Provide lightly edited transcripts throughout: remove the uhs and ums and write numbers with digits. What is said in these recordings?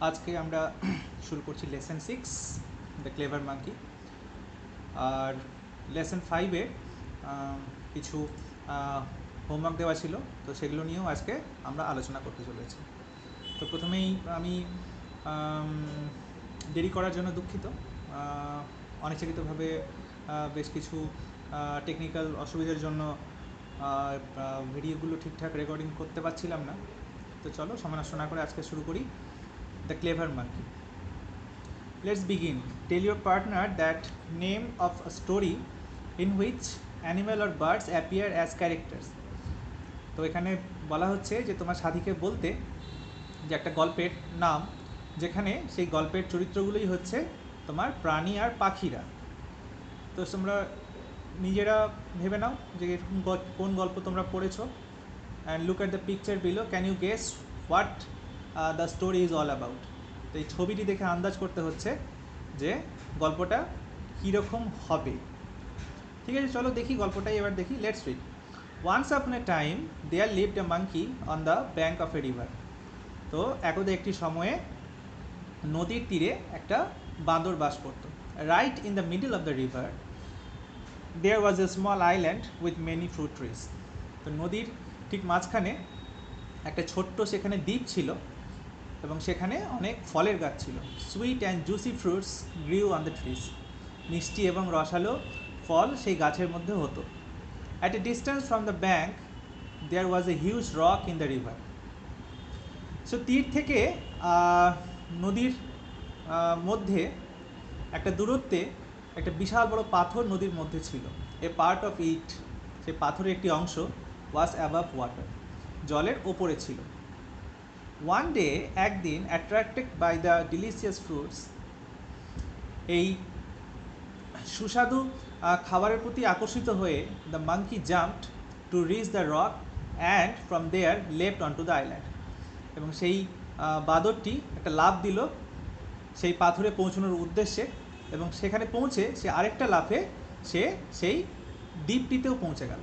আজকে আমরা শুরু করছি লেসন 6 দ্য ক্লেভার মাঙ্কি। আর লেসন 5-এ কিছু হোমওয়ার্ক দেওয়া ছিল, তো সেগুলো নিয়েও আজকে আমরা আলোচনা করতে চলেছি। তো প্রথমেই আমি দেরি করার জন্য দুঃখিত। অনিচ্ছাকৃতভাবে বেশ কিছু টেকনিক্যাল অসুবিধার জন্য ভিডিওগুলো ঠিকঠাক রেকর্ডিং করতে পারছিলাম না। তো চলো সমালোচনা করে আজকে শুরু করি the clever monkey. Let's begin. Tell your partner that name of a story in which animal or birds appear as characters. তো এখানে বলা হচ্ছে যে তোমার সাথীকে বলতে যে একটা গল্পের নাম যেখানে সেই গল্পের চরিত্রগুলোই হচ্ছে তোমার প্রাণী আর পাখিরা। তো তোমরা নিজেরা ভেবে নাও যে কোন গল্প তোমরা পড়েছো, and look at the picture below. Can you guess what the story is all about? তো এই ছবিটি দেখে আন্দাজ করতে হচ্ছে যে গল্পটা কীরকম হবে। ঠিক আছে, চলো দেখি গল্পটাই এবার দেখি। Let's read. Once upon a time there lived a monkey on the bank of a river. তো একদা একটি সময়ে নদীর তীরে একটা বাঁদর বাস করত। Right in the middle of the river there was a small island with many fruit trees. তো নদীর ঠিক মাঝখানে একটা ছোট্ট সেখানে দ্বীপ ছিল এবং সেখানে অনেক ফলের গাছ ছিল। Sweet and juicy fruits grew on the trees. মিষ্টি এবং রসালো ফল সেই গাছের মধ্যে হতো। At a distance from the bank there was a huge rock in the river. So তীর থেকে নদীর মধ্যে একটা দূরত্বে একটা বিশাল বড় পাথর নদীর মধ্যে ছিল। এ পার্ট অফ ইট, সে পাথরের একটি অংশ, ওয়াজ অ্যাবাভ ওয়াটার, জলের ওপরে ছিল। ওয়ান ডে, একদিন, attracted by the delicious fruits, এই সুস্বাদু খাবারের প্রতি আকর্ষিত হয়ে the monkey jumped to reach the rock and from there left on to the island. এবং সেই বাঁদরটি একটা লাফ দিল সেই পাথরে পৌঁছানোর উদ্দেশ্যে, এবং সেখানে পৌঁছে সে আরেকটা লাফে সে সেই দ্বীপটিতেও পৌঁছে গেল।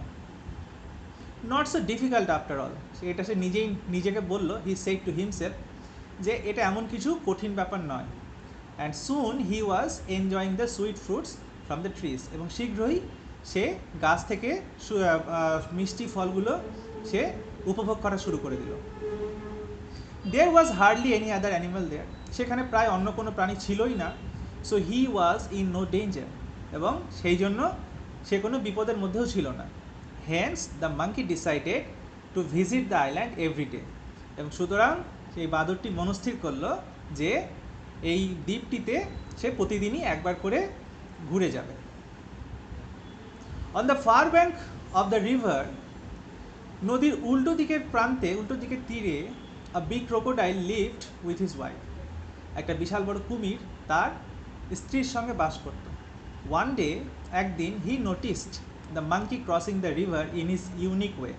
Not so difficult after all, এটা সে নিজেকে বলল। হি সেড টু হিমসেলফ, যে এটা এমন কিছু কঠিন ব্যাপার নয়। And soon he was enjoying the sweet fruits from the trees. এবং শীঘ্রই সে গাছ থেকে মিষ্টি ফলগুলো সে উপভোগ করা শুরু করে দিল। There was hardly any other animal there, সেখানে প্রায় অন্য কোনো প্রাণী ছিলই না। So he was in no danger, এবং সেই জন্য সে কোনো বিপদের মধ্যেও ছিল না। Hence the monkey decided to visit the island everyday. এবং সুতরাং সেই বাঁদরটি মনস্থির করলো যে এই দ্বীপটিতে সে প্রতিদিনই একবার করে ঘুরে যাবে। On the far bank of the river, নদীর উল্টো দিকের প্রান্তে, উল্টো দিকের তীরে, a big crocodile lived with his wife. একটা বিশাল বড় কুমির তার স্ত্রীর সঙ্গে বাস করত। ওয়ান ডে, একদিন, he noticed the monkey crossing the river in his unique way.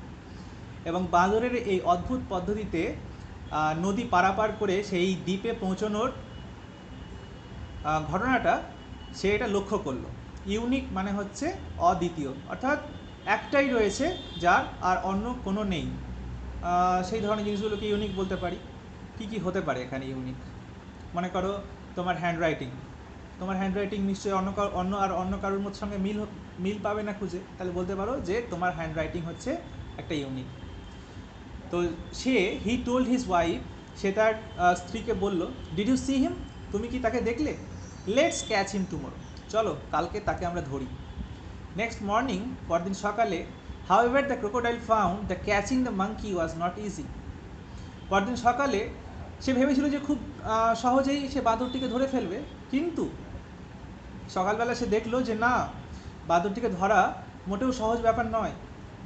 এবং বাঁদরের এই অদ্ভুত পদ্ধতিতে নদী পারাপার করে সেই দ্বীপে পৌঁছানোর ঘটনাটা সে এটা লক্ষ্য করলো। ইউনিক মানে হচ্ছে অদ্বিতীয়, অর্থাৎ একটাই রয়েছে যার আর অন্য কোনো নেই। সেই ধরনের জিনিসগুলোকে ইউনিক বলতে পারি। কী কী হতে পারে এখানে ইউনিক? মনে করো তোমার হ্যান্ডরাইটিং, তোমার হ্যান্ডরাইটিং নিশ্চয়ই অন্য কারোর মধ্যে সঙ্গে মিল পাবে না খুঁজে, তাহলে বলতে পারো যে তোমার হ্যান্ডরাইটিং হচ্ছে একটা ইউনিক। তো হি টোল্ড হিজ ওয়াইফ, সে তার স্ত্রীকে বলল, ডিড ইউ সি হিম, তুমি কি তাকে দেখলে? লেটস ক্যাচ হিম টুমোরো, চলো কালকে তাকে আমরা ধরি। নেক্সট মর্নিং, পরদিন সকালে, however the crocodile found the catching the monkey was not easy. পরদিন সকালে সে ভেবেছিল যে খুব সহজেই সে বাঁদরটিকে ধরে ফেলবে, কিন্তু সকালবেলা সে দেখলো যে না, বাঁদরটিকে ধরা মোটেও সহজ ব্যাপার নয়।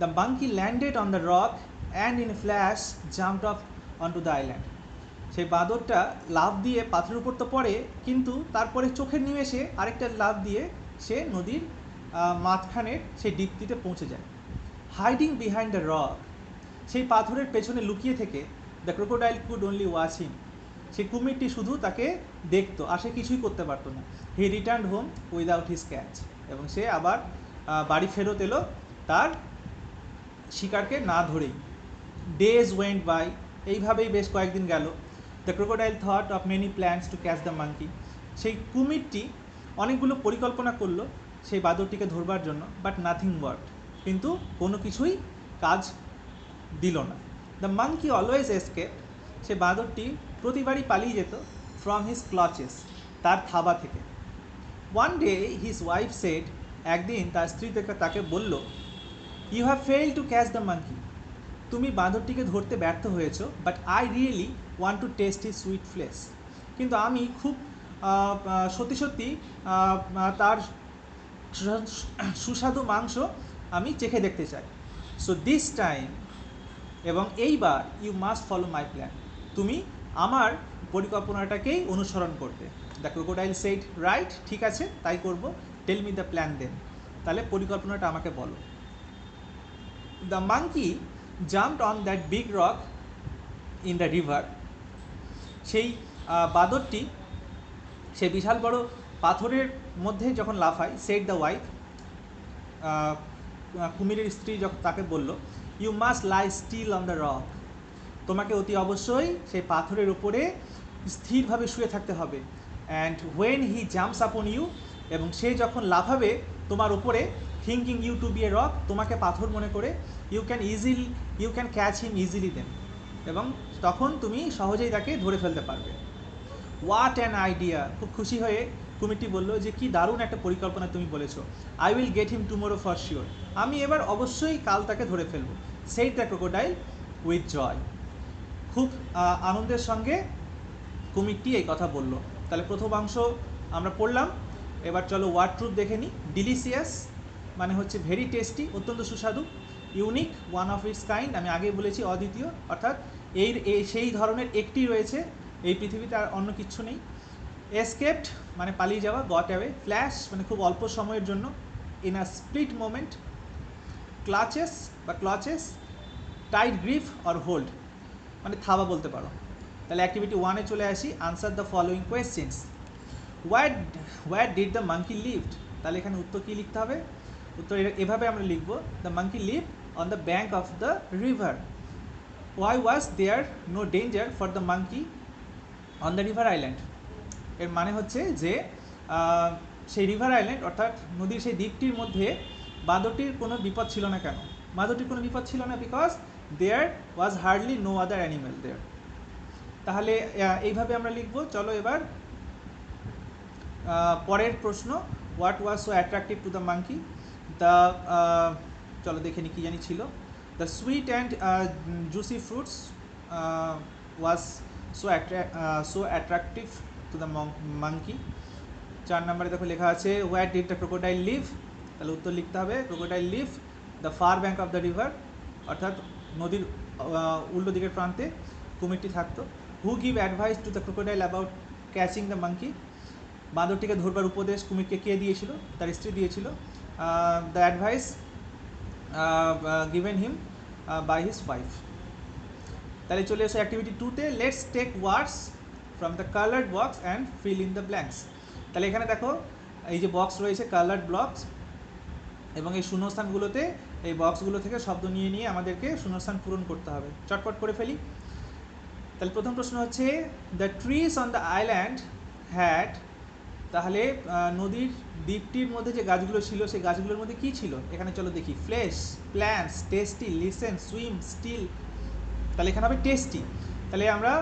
The monkey landed on the rock and in flash jumped of on to the island. সেই বাঁদরটা লাফ দিয়ে পাথরের উপর তো পড়ে, কিন্তু তারপরে চোখের নিমেষে আরেকটা লাফ দিয়ে সে নদীর মাঝখানের সেই দ্বীপটিতে পৌঁছে যায়। হাইডিং বিহাইন্ড দ্য রক, সেই পাথরের পেছনে লুকিয়ে থেকে the crocodile could only watch him, সেই কুমিরটি শুধু তাকে দেখতো, আর সে কিছুই করতে পারতো না। He return home without his catch, এবং সে আবার বাড়ি ফেরত এলো তার শিকারকে না ধরেই। ডেজ ওয়েন্ট বাই, এইভাবেই বেশ কয়েকদিন গেল। The crocodile thought of many plans to catch the monkey. সেই কুমিরটি অনেকগুলো পরিকল্পনা করলো সেই বাঁদরটিকে ধরবার জন্য, বাট নাথিং ওয়ার্কড, কিন্তু কোনো কিছুই কাজ দিল না। দ্য মাঙ্কি অলওয়েজ এসকেপ, সে বাঁদরটি প্রতিবারই পালিয়ে যেত ফ্রম হিজ ক্লচেস, তার থাবা থেকে। One day his wife said, একদিন তার স্ত্রী তাকে বলল, you have fail to catch the monkey, তুমি বাঁদরটিকে ধরতে ব্যর্থ হয়েছ, but I really want to taste his sweet flesh, কিন্তু আমি খুব সত্যি সত্যি তার সুস্বাদু মাংস আমি চেখে দেখতে চাই। সো দিস টাইম, এবং এইবার, you must follow my plan, তুমি আমার পরিকল্পনাটাকেই অনুসরণ করবে। দ্য ক্রোকোডাইল সেড, রাইট, ঠিক আছে, তাই করব, টেল মি দ্য প্ল্যান দেন, তাহলে পরিকল্পনাটা আমাকে বলো। The monkey jumped on that big rock in the river, সেই বাঁদরটি সে বিশাল বড় পাথরের মধ্যে যখন লাফায়, সেড দ্য ওয়াইফ, কুমিরের স্ত্রী যখন তাকে বলল, you must lie still on the rock, তোমাকে অতি অবশ্যই সেই পাথরের উপরে স্থিরভাবে শুয়ে থাকতে হবে। And when he jumps upon you, এবং সে যখন লাফাবে তোমার উপরে, thinking you to be a rock, তোমাকে পাথর মনে করে, you can catch him easily then, এবং তখন তুমি সহজেই তাকে ধরে ফেলতে পারবে। হোয়াট অ্যান আইডিয়া, খুব খুশি হয়ে কুমিরটি বলল যে কি দারুণ একটা পরিকল্পনা তুমি বলেছো। I will get him tomorrow for sure, আমি এবার অবশ্যই কাল তাকে ধরে ফেলবো। Said the crocodile with joy, খুব আনন্দের সঙ্গে কুমিরটি এই কথা বলল। তাহলে প্রথম অংশ আমরা পড়লাম, এবার চলো ওয়ার্ড ট্রুথ দেখে নিই। ডিলিশিয়াস মানে হচ্ছে ভেরি টেস্টি, অত্যন্ত সুস্বাদু। Unique, one of its kind, আমি আগেই বলেছি অদ্বিতীয়, অর্থাৎ সেই ধরনের একটি রয়েছে এই পৃথিবীতে, আর অন্য কিচ্ছু নেই। এসকেপড মানে পালিয়ে যাওয়া, গট অ্যাওয়ে। ফ্ল্যাশ মানে খুব অল্প সময়ের জন্য, in a split moment. Clutches বা ক্লচেস, টাইট গ্রিপ অর হোল্ড মানে থাবা বলতে পারো। তাহলে অ্যাক্টিভিটি 1-এ চলে আসি। Answer the following questions. Where did the monkey lived, তাহলে এখানে উত্তর কী লিখতে হবে? উত্তর এভাবে আমরা লিখব, the monkey live on the bank of the river. Why was there no danger for the monkey on the river island, এর মানে হচ্ছে যে সেই রিভার আইল্যান্ড অর্থাৎ নদীর সেই দ্বীপটির মধ্যে বাঁদরটির কোনো বিপদ ছিল না কেন? বাঁদরটির কোনো বিপদ ছিল না because there was hardly no other animal there. তাহলে এইভাবে আমরা লিখব। চলো এবার পরের প্রশ্ন, what was so attractive to the monkey, the, চলো দেখে নি কী জানি ছিল, the sweet and juicy fruits was so attractive to the monkey. 4 নম্বরে দেখো লেখা আছে, where did the crocodile live, তাহলে উত্তর লিখতে হবে, crocodile live the far bank of the river, অর্থাৎ নদীর উল্টো দিকের প্রান্তে কুমিরটি থাকতো। Who give advice to the crocodile about catching the monkey, বাঁদরটিকে ধরবার উপদেশ কুমিরকে কে দিয়েছিল? তার স্ত্রী দিয়েছিল। The advice given him by his wife. তাহলে চলে এসো অ্যাক্টিভিটি 2-তে। Let's take words from the coloured box and fill in the blanks. তাহলে এখানে দেখো এই যে বক্স রয়েছে কালার্ড ব্লকস, এবং এই শূন্যস্থানগুলোতে এই বক্সগুলো থেকে শব্দ নিয়ে নিয়ে আমাদেরকে শূন্যস্থান পূরণ করতে হবে। চটপট করে ফেলি। তাহলে প্রথম প্রশ্ন হচ্ছে, the trees on the island had, তাহলে নদীর দ্বীপটির মধ্যে যে গাছগুলো ছিল সেই গাছগুলোর মধ্যে কী ছিল? এখানে চলো দেখি, flesh, plants, tasty, listen, swim, still. তাহলে এখানে হবে টেস্টি। তাহলে আমরা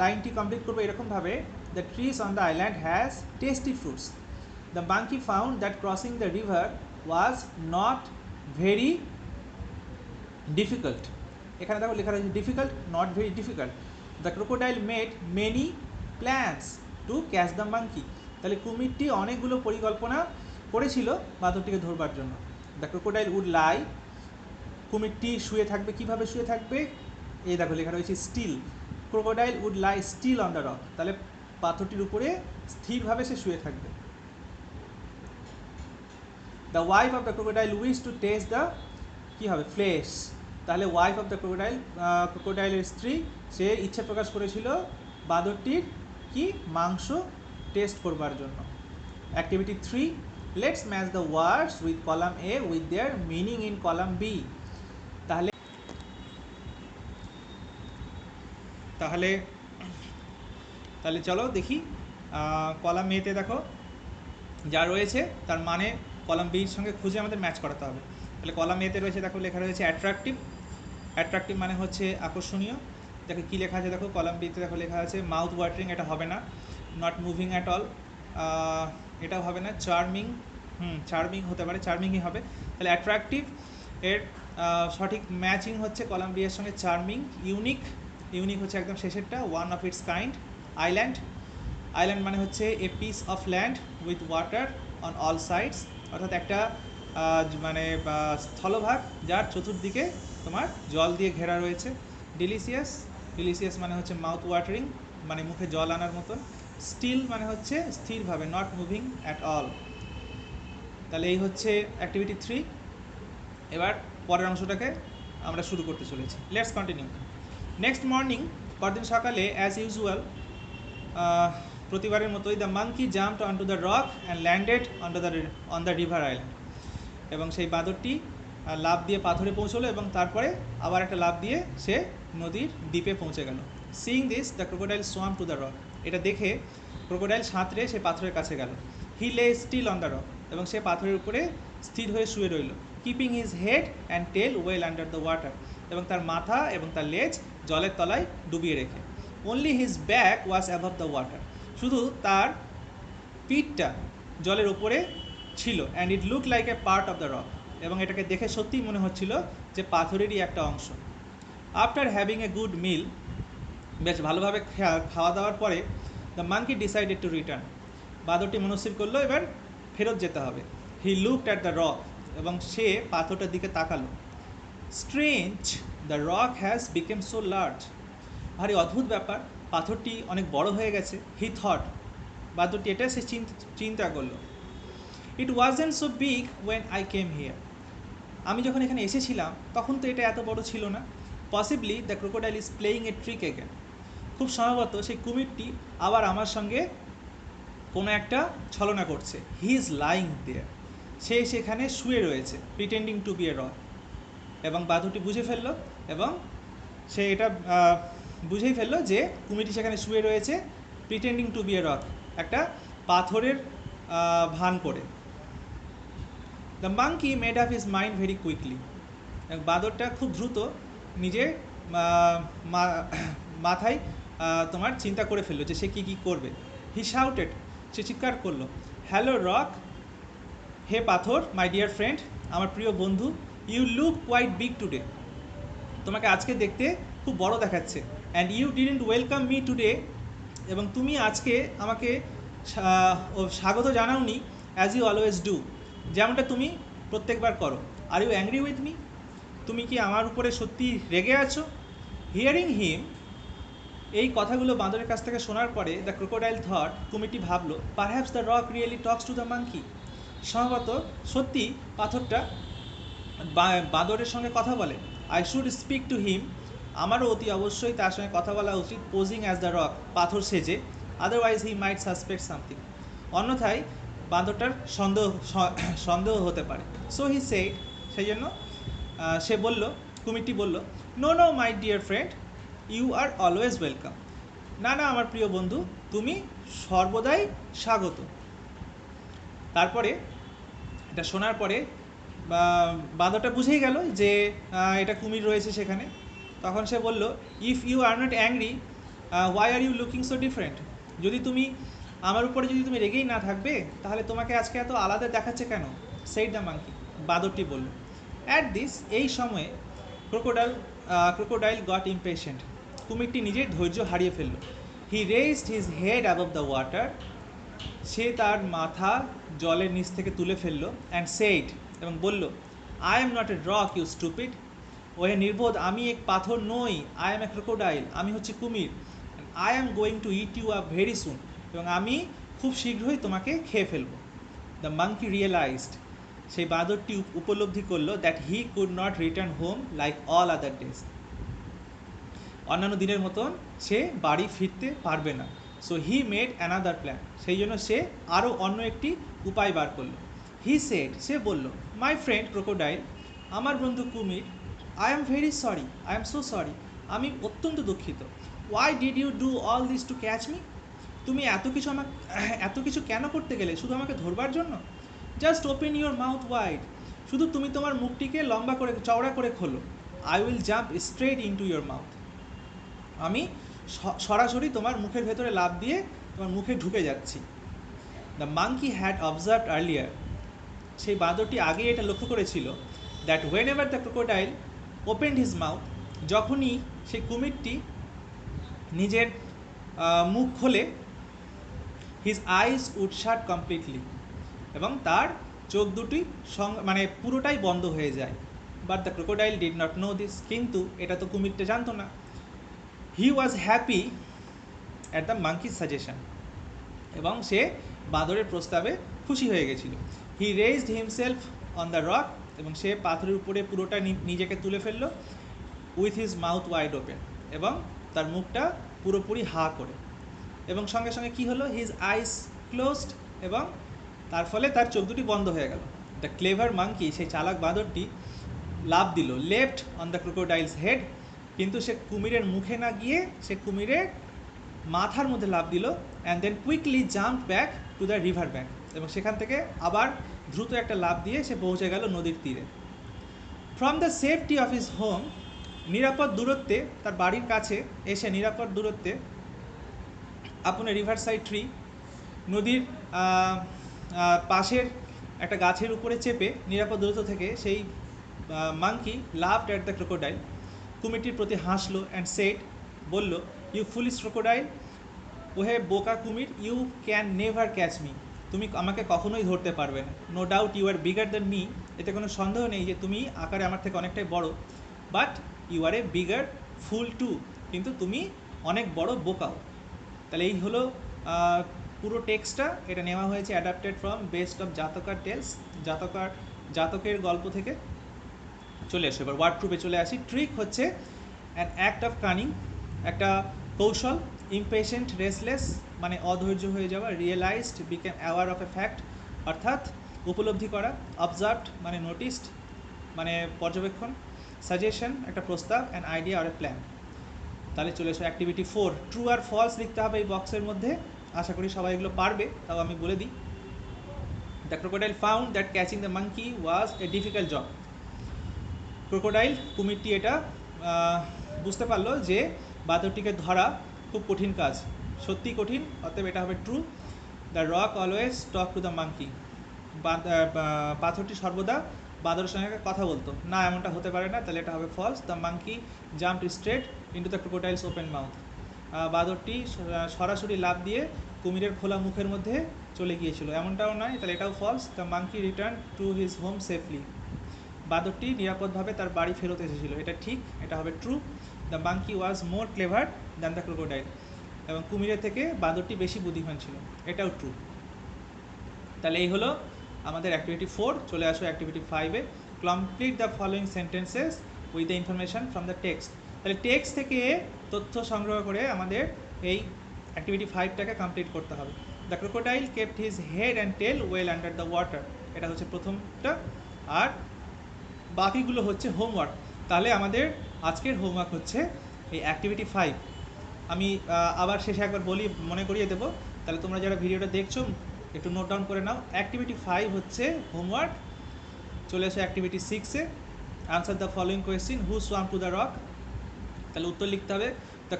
লাইনটি কমপ্লিট করবো এরকমভাবে, the trees on the island has tasty fruits, the monkey found that crossing the river was not very difficult. এখানে দেখো লেখা রয়েছে difficult, not very difficult. The crocodile made many plans to catch the monkey, তাহলে কুমিরটি অনেকগুলো পরিকল্পনা করেছিল বাঁদরটিকে ধরবার জন্য। দ্য ক্রোকোডাইল উড লাই, কুমিরটি শুয়ে থাকবে, কিভাবে শুয়ে থাকবে? এই দেখো লেখা রয়েছে still, crocodile would lie still on the rock, তাহলে পাথরটির উপরে স্থিরভাবে সে শুয়ে থাকবে। The wife of the crocodile wish to taste the, কী হবে? ফ্লেশ, তাহলে ওয়াইফ অফ দ্য ক্রোকোডাইল, ক্রোকোডাইলের স্ত্রী, সে ইচ্ছে প্রকাশ করেছিল বাঁদরটির কি মাংস টেস্ট করবার জন্য। Activity 3, let's match the words with column A with their meaning in column B. তাহলে তাহলে চলো দেখি কলাম এতে দেখো যা রয়েছে তার মানে কলাম বির সঙ্গে খুঁজে আমাদের ম্যাচ করাতে হবে। তাহলে কলাম এতে রয়েছে দেখো লেখা রয়েছে অ্যাট্রাকটিভ। অ্যাট্রাকটিভ মানে হচ্ছে আকর্ষণীয়। দেখো কী লেখা আছে, দেখো কলাম বিতে দেখো লেখা আছে মাউথ ওয়াটারিং, এটা হবে না। নট মুভিং অ্যাট অল, এটাও হবে না। চার্মিং, চার্মিং হতে পারে, চার্মিংই হবে। তাহলে অ্যাট্রাকটিভ এর সঠিক ম্যাচিং হচ্ছে কলাম বি এর সঙ্গে চার্মিং। ইউনিক, ইউনিক হচ্ছে একদম শেষেরটা। One of its kind. Island, island মানে হচ্ছে a piece of land with water on all sides, অর্থাৎ একটা মানে স্থলভাগ যার চতুর্দিকে তোমার জল দিয়ে ঘেরা রয়েছে। ডিলিশিয়াস, ডিলিশিয়াস মানে হচ্ছে মাউথ ওয়াটারিং, মানে মুখে জল আনার মতন। স্টিল মানে হচ্ছে স্থিরভাবে, নট মুভিং অ্যাট অল। তাহলে এই হচ্ছে অ্যাক্টিভিটি 3। এবার পরের অংশটাকে আমরা শুরু করতে চলেছি। Let's continue. নেক্সট মর্নিং, পরদিন সকালে অ্যাজ ইউজুয়াল, প্রতিবারের মতোই the monkey jumped on to the rock and landed on the river island. এবং সেই বাঁদরটি লাফ দিয়ে পাথরে পৌঁছলো এবং তারপরে আবার একটা লাফ দিয়ে সে নদীর দ্বীপে পৌঁছে গেল। Seeing this the crocodile swam to the rock. এটা দেখে ক্রোকোডাইল সাঁতরে সে পাথরের কাছে গেল। হি লে স্টিল অন দ্য রক, এবং সে পাথরের উপরে স্থির হয়ে শুয়ে রইল। Keeping his head and tail well under the water, এবং তার মাথা এবং তার লেজ জলের তলায় ডুবিয়ে রেখে। Only his back was above the water, শুধু তার পিঠটা জলের ওপরে ছিল। And it look like a part of the rock, এবং এটাকে দেখে সত্যিই মনে হচ্ছিল যে পাথরেরই একটা অংশ। After having a good meal, বেশ ভালোভাবে খাওয়া দাওয়ার পরে, the monkey decided to return. বাঁদরটি মনস্থির করলো এবার ফেরত যেতে হবে। He looked at the rock, এবং সে পাথরটার দিকে তাকালো। Strange, the rock has become so large. ভারী অদ্ভুত ব্যাপার, পাথরটি অনেক বড় হয়ে গেছে। হি থট, বাঁদরটি এটা সে চিন্তা করলো। It wasn't so big when I came here. আমি যখন এখানে এসেছিলাম তখন তো এটা এত বড় ছিল না। Possibly the crocodile is playing a trick again. খুব সম্ভবত সেই কুমিরটি আবার আমার সঙ্গে কোনো একটা ছলনা করছে। হি ইজ লাইং দেয়ার, সে সেখানে শুয়ে রয়েছে। Pretending to be a rock. এবং বাঁদরটি বুঝে ফেললো, এবং সে এটা বুঝেই ফেললো যে কুমিরটি সেখানে শুয়ে রয়েছে pretending to be a rock, একটা পাথরের ভান করে। The monkey made up his mind very quickly. বাঁদরটা খুব দ্রুত নিজের মাথায় তোমার চিন্তা করে ফেললো যে সে কী কী করবে। হি শাউটেড, সে চিৎকার করলো, হ্যালো রক, হে পাথর, মাই ডিয়ার ফ্রেন্ড, আমার প্রিয় বন্ধু, you look quite big today. তোমাকে আজকে দেখতে খুব বড় দেখাচ্ছে। And you didn't welcome me today, এবং তুমি আজকে আমাকে স্বাগত জানাওনি অ্যাজ ইউ অলওয়েজ ডু, যেমনটা তুমি প্রত্যেকবার করো। Are you angry with me, তুমি কি আমার উপরে সত্যি রেগে আছো? হিয়ারিং হিম, এই কথাগুলো বাঁদরের কাছ থেকে শোনার পরে দ্য ক্রোকোডাইল থট, কুমিরটি ভাবলো, perhaps the rock really Tux two the monkey. সম্ভবত সত্যি পাথরটা বাঁদরের সঙ্গে কথা বলে। I should speak to him, আমারও অতি অবশ্যই তার সঙ্গে কথা বলা উচিত। পোজিং অ্যাজ দ্য রক, পাথর সেজে। Otherwise he might suspect something, অন্যথায় বাঁদরটার সন্দেহ হতে পারে। সো হি সেড, সেই জন্য সে বলল, কুমিরটি বলল, no no my dear friend, you are always welcome. না না আমার প্রিয় বন্ধু, তুমি সর্বদাই স্বাগত। তারপরে এটা শোনার পরে বাঁদরটা বুঝেই গেল যে এটা কুমির রয়েছে সেখানে। তখন সে বলল, if you are not angry, why are you looking so different. যদি তুমি আমার উপরে যদি তুমি রেগেই না থাকবে, তাহলে তোমাকে আজকে এত আলাদা দেখাচ্ছে কেন? সেইড দ্য মাঙ্কি, বাঁদরটি বলল। অ্যাট দিস, এই সময়ে ক্রোকোডাইল গট ইমপেশেন্ট, কুমিরটি নিজের ধৈর্য হারিয়ে ফেলল। He raised his head above the water, সে তার মাথা জলের নিচ থেকে তুলে ফেললো। অ্যান্ড সেইড, এবং বলল, I am not a rock you stupid. ওহে নির্বোধ, আমি এক পাথর নই। আই এম এ ক্রোকোডাইল, আমি হচ্ছি কুমির। I am going to eat you up very soon, এবং আমি খুব শীঘ্রই তোমাকে খেয়ে ফেলবো। দ্য মাঙ্কি রিয়েলাইজড, সেই বাঁদরটি উপলব্ধি করলো, that he could not return home like all other days, অন্যান্য দিনের মতন সে বাড়ি ফিরতে পারবে না। So he made another plan, সেই জন্য সে আরও অন্য একটি উপায় বার করলো। হি সেড, সে বলল, মাই ফ্রেন্ড ক্রোকোডাইল, আমার বন্ধু কুমির, I am very sorry, I am so sorry, আমি অত্যন্ত দুঃখিত। Why did you do all this to catch me? তুমি এত কিছু কেন করতে গেলে, শুধু আমাকে ধরবার জন্য? Just open your mouth wide, শুধু তুমি তোমার মুখটিকে লম্বা করে চওড়া করে খোলো। I will jump straight into your mouth, আমি সরাসরি তোমার মুখের ভেতরে লাফ দিয়ে তোমার মুখে ঢুকে যাচ্ছি। The monkey had observed earlier, সেই বাঁদরটি আগে এটা লক্ষ্য করেছিল, that whenever the crocodile opened his mouth, যখনই সেই কুমিরটি নিজের মুখ খোলে, his eyes would shut completely, এবং তার চোখ দুটি মানে পুরোটাই বন্ধ হয়ে যায়। But the crocodile did not know this, কিন্তু এটা তো কুমিরটা জানতো না। He was happy at the monkey's suggestion, এবং সে বাঁদরের প্রস্তাবে খুশি হয়ে গেছিল। হি raised himself on the rock, এবং সে পাথরের উপরে পুরোটা নিজেকে তুলে ফেললো, with his mouth wide open, এবং তার মুখটা পুরোপুরি হা করে। এবং সঙ্গে সঙ্গে কী হলো, হিজ আইস ক্লোজড, এবং তার ফলে তার চোখ দুটি বন্ধ হয়ে গেল। দ্য ক্লেভার মাঙ্কি, সেই চালাক বাঁদরটি লাফ দিল, left on the crocodiles head, কিন্তু সে কুমিরের মুখে না গিয়ে সে কুমিরের মাথার মধ্যে লাফ দিল, and then quickly jump back to the river bank, এবং সেখান থেকে আবার দ্রুত একটা লাফ দিয়ে সে পৌঁছে গেল নদীর তীরে। From the safety of his home, নিরাপদ দূরত্বে, তার বাড়ির কাছে এসে নিরাপদ দূরত্বে, আপন রিভার সাইড ট্রি, নদীর পাশের একটা গাছের উপরে চেপে নিরাপদ দূরত্ব থেকে সেই monkey laughed at the crocodile, কুমিরটির প্রতি হাসলো, অ্যান্ড সেড, বলল, ইউ ফুলিশ ক্রোকোডাইল, ওহে বোকা কুমির, you can never catch me, তুমি আমাকে কখনোই ধরতে পারবে না। No doubt you are bigger than me, এতে কোনো সন্দেহ নেই যে তুমি আকারে আমার থেকে অনেকটাই বড়। But you are a bigger fool too, কিন্তু তুমি অনেক বড় বোকাও। তাহলে এই হলো পুরো টেক্সটটা, এটা নেওয়া হয়েছে অ্যাডাপ্টেড ফ্রম বেস্ট অফ জাতকার টেলস, জাতকের গল্প থেকে। চলে আসো এবার ওয়ার্ড প্রুফে চলে আসি। ট্রিক হচ্ছে অ্যান অ্যাক্ট অফ কানিং, একটা কৌশল। ইমপেশেন্ট রেসলেস মানে অধৈর্য হয়ে যাওয়া। Realised became aware of a fact, অর্থাৎ উপলব্ধি করা। অবজার্ভড মানে নোটিসড মানে পর্যবেক্ষণ। সাজেশন একটা প্রস্তাব। An idea or a plan. তাহলে চলে এসো অ্যাক্টিভিটি 4, ট্রু আর ফলস লিখতে হবে এই বক্সের মধ্যে। আশা করি সবাই এগুলো পারবে, তাও আমি বলে দিই। The crocodile found that catching the monkey was a difficult job. Crocodile কুমিরটি এটা বুঝতে পারলো যে বাঁদরটিকে ধরা খুব কঠিন কাজ, সত্যি কঠিন, অতএব এটা হবে true. The rock always talk to the monkey, পাথরটি সর্বদা বাঁদরের সঙ্গে কথা বলতো না, এমনটা হতে পারে না, তাহলে এটা হবে false. The monkey jumped straight into the crocodile's open mouth, বাঁদরটি সরাসরি লাফ দিয়ে কুমিরের খোলা মুখের মধ্যে চলে গিয়েছিল, এমনটাও নয়, তাহলে এটাও false. The monkey return to his home safely, বাঁদরটি নিরাপদভাবে তার বাড়ি ফেরত এসেছিল, এটা ঠিক, এটা হবে true. The monkey was more clever than the crocodile, এবং কুমিরের থেকে বাঁদরটি বেশি বুদ্ধিমান ছিল, এটাও ট্রু। তাহলে এই হলো আমাদের অ্যাক্টিভিটি 4। চলে আসো অ্যাক্টিভিটি 5-এ। Complete the following sentences with the information from the text. তাহলে টেক্সট থেকে তথ্য সংগ্রহ করে আমাদের এই অ্যাক্টিভিটি 5টাকে কমপ্লিট করতে হবে। The crocodile kept his head and tail well under the water, এটা হচ্ছে প্রথমটা, আর বাকিগুলো হচ্ছে হোমওয়ার্ক। তাহলে আমাদের আজকের হোমওয়ার্ক হচ্ছে এই অ্যাক্টিভিটি 5। আমি আবার শেষে একবার বলি, মনে করিয়ে দেবো, তাহলে তোমরা যারা ভিডিওটা দেখছো একটু নোট ডাউন করে নাও। অ্যাক্টিভিটি 5 হচ্ছে হোমওয়ার্ক। চলে এসো অ্যাক্টিভিটি 6-এ। Answer the following question, who swam to the rock, তাহলে উত্তর লিখতে হবে the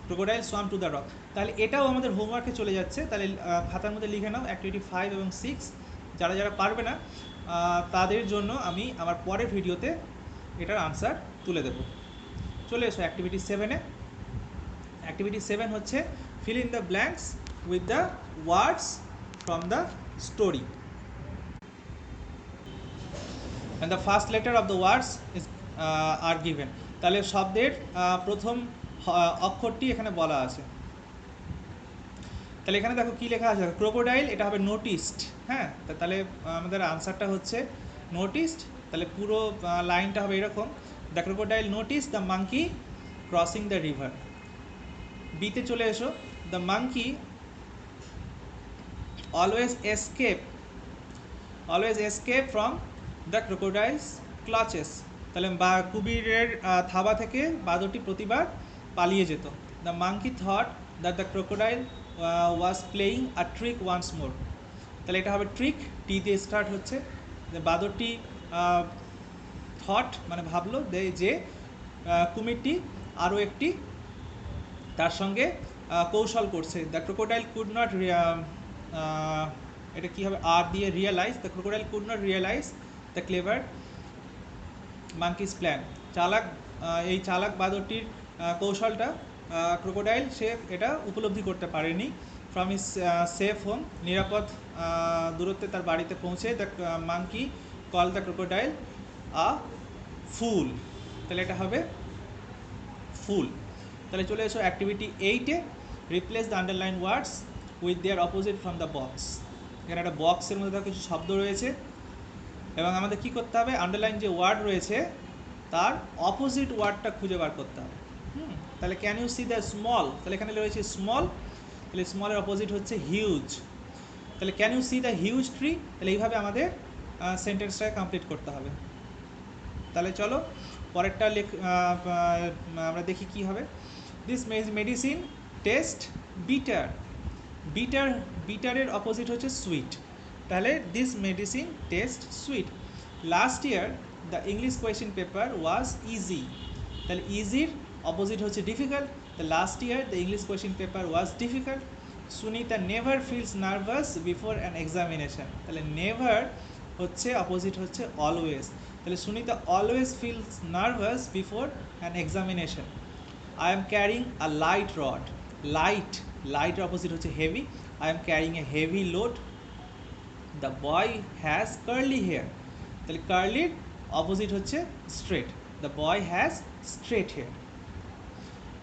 crocodile swam to the rock. তাহলে এটাও আমাদের হোমওয়ার্কে চলে যাচ্ছে, তাহলে খাতার মধ্যে লিখে নাও অ্যাক্টিভিটি 5 এবং 6। যারা যারা পারবে না তাদের জন্য আমি আমার পরের ভিডিওতে এটার আনসার তুলে দেব। চলে এসো অ্যাক্টিভিটি 7-এ। অ্যাক্টিভিটি 7 হচ্ছে fill in the blanks with the words from the story, and the first letter of the words is are given. তাহলে শব্দের প্রথম অক্ষরটি এখানে বলা আছে। তাহলে এখানে দেখো কি লেখা আছে, ক্রোকোডাইল, এটা হবে নোটিসড। হ্যাঁ, তাহলে আমাদের আনসারটা হচ্ছে নোটিসড। তাহলে পুরো লাইনটা হবে এরকম, the crocodile notice the monkey crossing the river. বিতে চলে এসো, the monkey always escape from the crocodile's clutches. তাহলে কুমিরের থাবা থেকে বাঁদরটি প্রতিবার পালিয়ে যেত। The monkey thought that the crocodile was playing a trick once more. তাহলে এটা হবে ট্রিক, টি দিয়ে স্টার্ট হচ্ছে। যে বাঁদরটি থট মানে ভাবলো যে কুমিরটি আরও একটি তার সঙ্গে কৌশল করছে। দ্য ক্রোকোডাইল কুড নট, এটা কী হবে, আর দিয়ে realise, the crocodile could not realise the clever monkey's plan. চালাক এই চালাক বাঁদরটির কৌশলটা ক্রোকোডাইল সে এটা উপলব্ধি করতে পারেনি। ফ্রম ইস সেফ হোম, নিরাপদ দূরত্বে তার বাড়িতে পৌঁছে the monkey call the crocodile a fool. তাহলে এটা হবে ফুল। তাহলে চলে এসো অ্যাক্টিভিটি 8-এ, replace the underline words with their opposite from the box. এখানে একটা বক্সের মধ্যে তার কিছু শব্দ রয়েছে এবং আমাদের কী করতে হবে, আন্ডারলাইন যে ওয়ার্ড রয়েছে তার অপোজিট ওয়ার্ডটা খুঁজে বার করতে হবে। তাহলে can you see the small, তাহলে এখানে রয়েছে স্মল, তাহলে স্মলের অপোজিট হচ্ছে হিউজ। তাহলে can you see the huge tree, তাহলে এইভাবে আমাদের সেন্টেন্সটা কমপ্লিট করতে হবে। তাহলে চলো পরেরটা আমরা দেখি কি হবে। দিস মেডিসিন টেস্ট বিটার, বিটারের অপোজিট হচ্ছে সুইট। তাহলে this medicine taste sweet. Last year the English question paper was easy, তাহলে ইজির অপোজিট হচ্ছে difficult. The last year the English question paper was difficult. Sunita never feels nervous before an examination, তাহলে never হচ্ছে opposite হচ্ছে always. তাহলে Sunita always feels nervous before an examination. I am carrying a light rod, লাইটের opposite হচ্ছে heavy. I am carrying a heavy load. The boy has curly hair, তাহলে কার্লির opposite হচ্ছে straight. The boy has straight hair.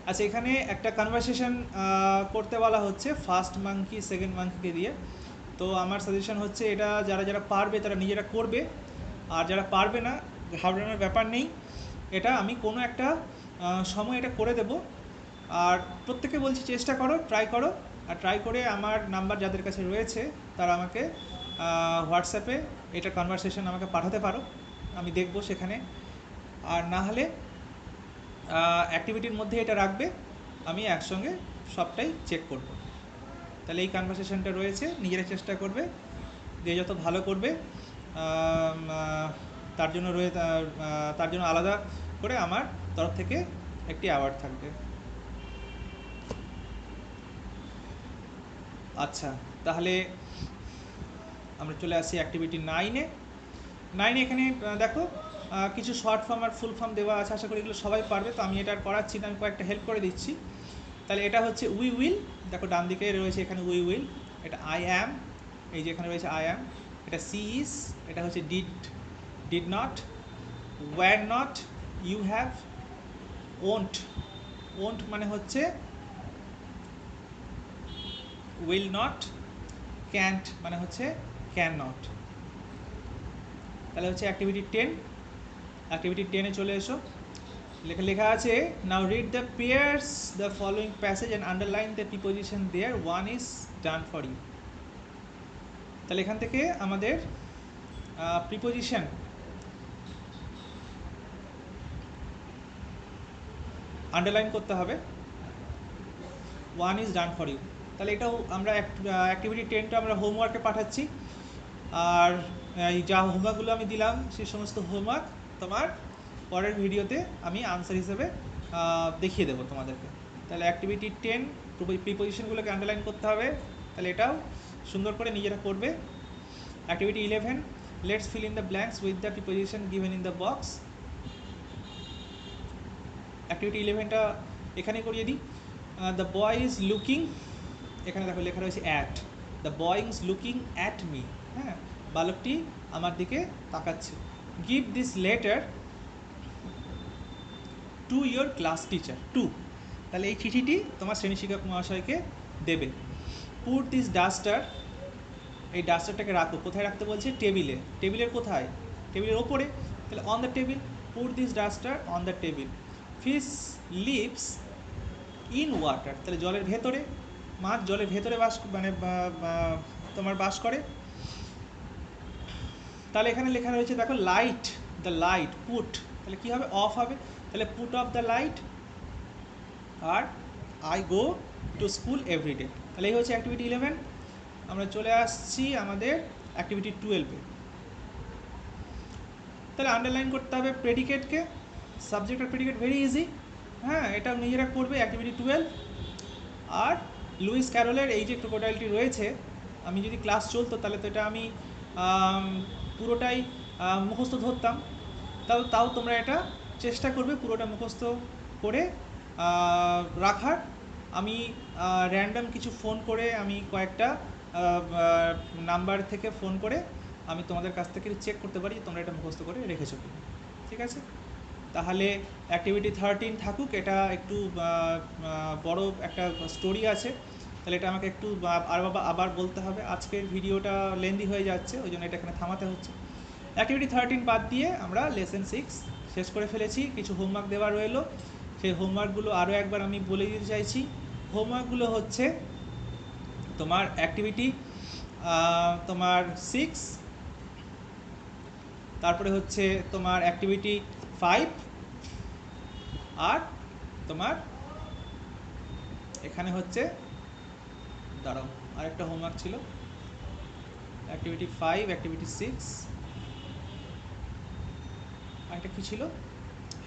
আচ্ছা, এখানে একটা conversation করতে বলা হচ্ছে ফার্স্ট মাঙ্কি সেকেন্ড মাঙ্কিকে দিয়ে। তো আমার সাজেশন হচ্ছে এটা যারা যারা পারবে তারা নিজেরা করবে, আর যারা পারবে না ঘাবড়ানোর ব্যাপার নেই, এটা আমি কোনো একটা সময় এটা করে দেব। আর প্রত্যেকে বলছি চেষ্টা করো, ট্রাই করো, আর ট্রাই করে আমার নাম্বার যাদের কাছে রয়েছে তারা আমাকে হোয়াটসঅ্যাপে এটা কনভারসেশন আমাকে পাঠাতে পারো, আমি দেখব সেখানে। আর না হলে অ্যাক্টিভিটির মধ্যে এটা রাখবে, আমি একসঙ্গে সবটাই চেক করব। তাহলে এই কনভারসেশনটা রয়েছে, নিজেরা চেষ্টা করবে, যে যত ভালো করবে তার জন্য আলাদা করে আমার তরফ থেকে একটি অ্যাওয়ার্ড থাকবে। আচ্ছা, তাহলে আমরা চলে আসি অ্যাক্টিভিটি 9-এ। এখানে দেখো কিছু শর্ট ফর্ম আর ফুল ফর্ম দেওয়া আছে, আশা করি এগুলো সবাই পারবে। তো আমি এটা আর করাচ্ছি না, আমি কয়েকটা হেল্প করে দিচ্ছি। তাহলে এটা হচ্ছে উই উইল, দেখো ডান দিকে রয়েছে এখানে উই উইল। এটা আই অ্যাম, এই যে এখানে রয়েছে আই অ্যাম। এটা সি ইজ, এটা হচ্ছে did not. Were not, you have. Won't মানে হচ্ছে উইল নট। ক্যান্ট মানে হচ্ছে ক্যান নট। তাহলে হচ্ছে অ্যাক্টিভিটি 10। অ্যাক্টিভিটি 10-এ চলে এসো। লেখা আছে, now read the pairs the following passage and underline the preposition there, one is done for you. তাহলে এখান থেকে আমাদের প্রিপোজিশন আন্ডারলাইন করতে হবে, one is done for you. তাহলে এটাও আমরা অ্যাক্টিভিটি 10টা আমরা হোমওয়ার্কে পাঠাচ্ছি। আর এই যা হোমওয়ার্কগুলো আমি দিলাম সেই সমস্ত হোমওয়ার্ক তোমার পরের ভিডিওতে আমি আনসার হিসেবে দেখিয়ে দেবো তোমাদেরকে। তাহলে অ্যাক্টিভিটি 10 প্রিপোজিশনগুলোকে আন্ডারলাইন করতে হবে, তাহলে এটাও সুন্দর করে নিজেরা করবে। Activity 11, let's fill in the blanks with the preposition given in the box. Activity 11টা এখানে করিয়ে দিই। দ্য বয় ইজ লুকিং, এখানে দেখো লেখা রয়েছে at, the boy is looking at me. হ্যাঁ, বালকটি আমার দিকে তাকাচ্ছে। Give this letter to your class teacher, to, তাহলে এই চিঠিটি তোমার শ্রেণী শিক্ষক মহাশয়কে দেবে। পুট দিস ডাস্টার, এই ডাস্টারটাকে রাখো, কোথায় রাখতে বলছে, টেবিলে। টেবিলের কোথায়, টেবিলের ওপরে, তাহলে on the table. Put this duster on the table. Fish lives in water, তাহলে জলের ভেতরে, মাছ জলের ভেতরে তোমার বাস করে। তাহলে এখানে লেখা রয়েছে দেখো লাইট, দ্য লাইট, পুট, তাহলে কী হবে, অফ হবে, তাহলে পুট অফ দ্য লাইট। আর I go to school every day. তাহলে এই হচ্ছে অ্যাক্টিভিটি 11। আমরা চলে আসছি আমাদের অ্যাক্টিভিটি 12-এ। তাহলে আন্ডারলাইন করতে হবে প্রেডিকেটকে, সাবজেক্ট আর প্রেডিকেট ভেরি ইজি। হ্যাঁ, এটাও নিজেরা করবে অ্যাক্টিভিটি 12। আর লুইস ক্যারলের এই যে ক্রোকোডাইলটি রয়েছে, আমি যদি ক্লাস চলতো তাহলে তো এটা আমি পুরোটাই মুখস্থ ধরতাম। তাও তোমরা এটা চেষ্টা করবে পুরোটা মুখস্থ করে রাখার। আমি র্যান্ডম কিছু ফোন করে, আমি কয়েকটা নাম্বার থেকে ফোন করে আমি তোমাদের কাছ থেকে চেক করতে পারি যে তোমরা এটা মুখস্থ করে রেখেছো কি। ঠিক আছে, তাহলে অ্যাক্টিভিটি 13 থাকুক। এটা একটু বড় একটা স্টোরি আছে, তাহলে এটা আমাকে একটু আবার বলতে হবে। আজকের ভিডিওটা লেন্দি হয়ে যাচ্ছে, ওই জন্য এটা এখানে থামাতে হচ্ছে। অ্যাক্টিভিটি 13 বাদ দিয়ে আমরা লেসন 6 শেষ করে ফেলেছি। কিছু হোমওয়ার্ক দেওয়া রইলো, সেই হোমওয়ার্কগুলো আরও একবার আমি বলে দিতে চাইছি। হোমওয়ার্কগুলো হচ্ছে তোমার অ্যাক্টিভিটি তোমার 6, তারপরে হচ্ছে তোমার অ্যাক্টিভিটি 5, আর তোমার এখানে হচ্ছে দাঁড়াও আরেকটা হোমওয়ার্ক ছিল, অ্যাক্টিভিটি 5, অ্যাক্টিভিটি 6, আরেকটা কী ছিল,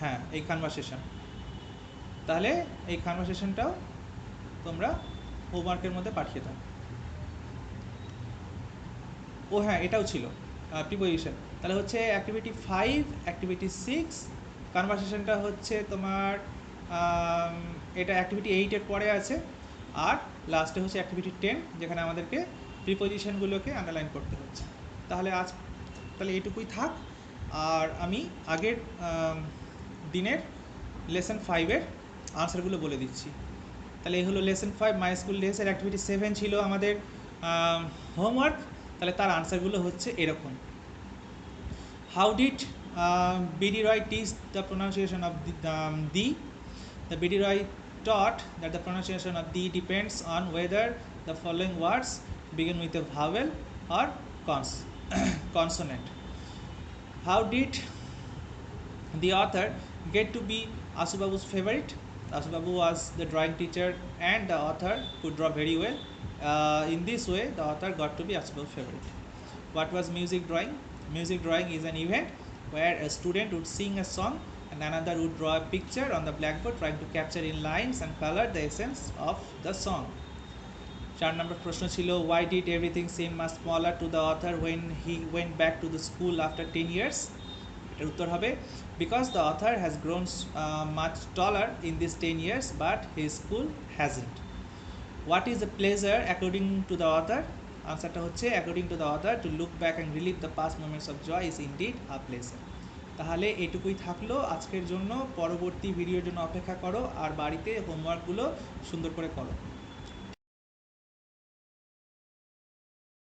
হ্যাঁ এই কনভারসেশন। তাহলে এই কনভারসেশনটাও তোমরা হোমওয়ার্কের মধ্যে পাঠিয়ে দাও। ও হ্যাঁ, এটাও ছিল প্রিপোজিশন। তাহলে হচ্ছে অ্যাক্টিভিটি 5, অ্যাক্টিভিটি 6, কনভারসেশনটা হচ্ছে তোমার এটা অ্যাক্টিভিটি 8-এর পরে আছে। আর লাস্টে হচ্ছে অ্যাক্টিভিটি 10, যেখানে আমাদেরকে প্রিপোজিশনগুলোকে আন্ডারলাইন করতে হচ্ছে। তাহলে এইটুকুই থাক। আর আমি আগের দিনের লেসন 5-এর আনসারগুলো বলে দিচ্ছি। তাহলে এই হলো লেসন 5 মাই স্কুল ডেজের অ্যাক্টিভিটি 7 ছিল আমাদের হোমওয়ার্ক। তাহলে তার আনসারগুলো হচ্ছে এরকম। How did BD Roy teach the pronunciation of the? The B.D. Roy taught that the pronunciation of the depends on whether the following words begin with a vowel or consonant. How did the author get to be Asu Babu's favorite? Asu Babu was the drawing teacher and the author could draw very well. In this way, the author got to be Asu Babu's favorite. What was music drawing? Music drawing is an event where a student would sing a song and another would draw a picture on the blackboard trying to capture in lines and color the essence of the song. 4 number প্রশ্ন ছিল, why did everything seem much smaller to the author when he went back to the school after 10 years? এর উত্তর হবে, because the author has grown much taller in these 10 years but his school hasn't. What is a pleasure according to the author? আনসারটা হচ্ছে, according to the author, to look back and relive the past moments of joy is indeed a pleasure. তাহলে এটুকুই থাকলো আজকের জন্য। পরবর্তী ভিডিওর জন্য অপেক্ষা করো আর বাড়িতে হোমওয়ার্কগুলো সুন্দর করে করো।